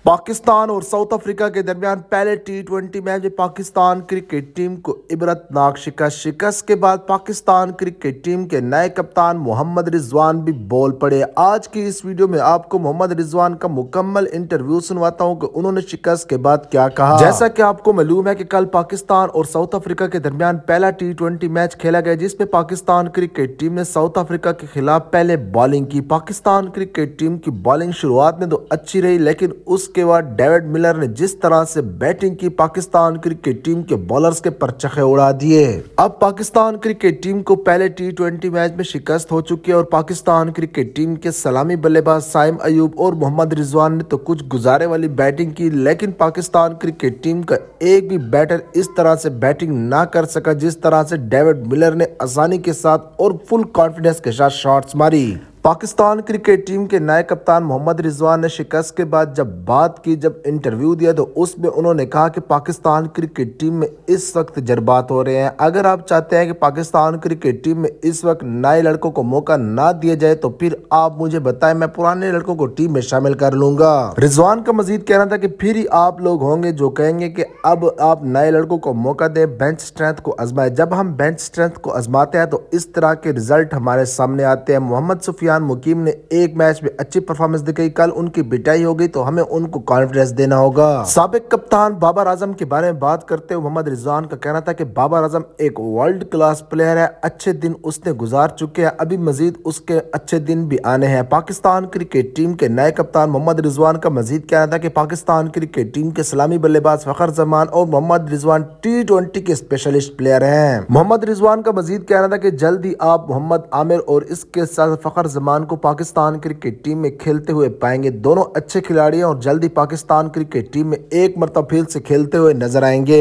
पाकिस्तान और south Africa के दरमियान पहले टी20 मैच में पाकिस्तान क्रिकेट टीम को इबरतनाक शिकस्त के बाद पाकिस्तान क्रिकेट टीम के नए कप्तान मोहम्मद रिजवान भी बोल पड़े। आज की इस वीडियो में आपको मोहम्मद रिजवान का मुकम्मल इंटरव्यू सुनवाता हूं कि उन्होंने शिकस्त के बाद क्या कहा। जैसा कि आपको मालूम है कि कल पाकिस्तान और साउथ अफ्रीका के दरमियान पहला टी20 मैच खेला गया, जिसमें पाकिस्तान क्रिकेट टीम ने साउथ अफ्रीका के खिलाफ पहले बॉलिंग की। पाकिस्तान क्रिकेट टीम की बॉलिंग शुरुआत में तो अच्छी रही, लेकिन उसके बाद डेविड मिलर ने जिस तरह से बैटिंग की, पाकिस्तान क्रिकेट टीम के बॉलर्स के परचखे उड़ा दिए। अब पाकिस्तान क्रिकेट टीम को पहले टी20 मैच में शिकस्त हो चुकी है और पाकिस्तान क्रिकेट टीम के सलामी बल्लेबाज साइम अयूब और मोहम्मद रिजवान ने तो कुछ गुजारे वाली बैटिंग की, लेकिन पाकिस्तान क्रिकेट टीम का एक भी बैटर इस तरह से बैटिंग ना कर सका जिस तरह से डेविड मिलर ने आसानी के साथ और फुल कॉन्फिडेंस के साथ शॉट्स मारी। पाकिस्तान क्रिकेट टीम के नए कप्तान मोहम्मद रिजवान ने शिकस्त के बाद जब इंटरव्यू दिया तो उसमें उन्होंने कहा कि पाकिस्तान क्रिकेट टीम में इस वक्त जज्बात हो रहे हैं। अगर आप चाहते हैं कि पाकिस्तान क्रिकेट टीम में इस वक्त नए लड़कों को मौका ना दिया जाए तो फिर आप मुझे बताएं, मैं पुराने लड़कों को टीम में शामिल कर लूंगा। रिजवान का मजीद कहना था कि फिर ही आप लोग होंगे जो कहेंगे कि अब आप नए लड़कों को मौका दें, बेंच स्ट्रेंथ को आजमाएं। जब हम बेंच स्ट्रेंथ को आजमाते हैं तो इस तरह के रिजल्ट हमारे सामने आते हैं। मोहम्मद सुफियान मुकीम ने एक मैच में अच्छी परफॉर्मेंस दिखाई, कल उनकी पिटाई हो गई तो हमें उनको कॉन्फिडेंस देना होगा। साबिक कप्तान बाबर आजम के बारे में बात करते हुए मोहम्मद रिजवान का कहना था कि बाबर आजम एक वर्ल्ड क्लास प्लेयर है, अच्छे दिन उसने गुजार चुके हैं, अभी मजीद उसके अच्छे दिन भी आने हैं। पाकिस्तान क्रिकेट टीम के नए कप्तान मोहम्मद रिजवान का मजीद कहना था कि पाकिस्तान क्रिकेट टीम के सलामी बल्लेबाज फखर जमान और मोहम्मद रिजवान टी20 के स्पेशलिस्ट प्लेयर हैं। मोहम्मद रिजवान का मजीद कहना था कि जल्द ही आप मोहम्मद आमिर और इसके साथ फखर जमान को पाकिस्तान क्रिकेट टीम में खेलते हुए पाएंगे। दोनों अच्छे खिलाड़ी हैं और जल्दी पाकिस्तान क्रिकेट टीम में एक मरतबा फिर से खेलते हुए नजर आएंगे।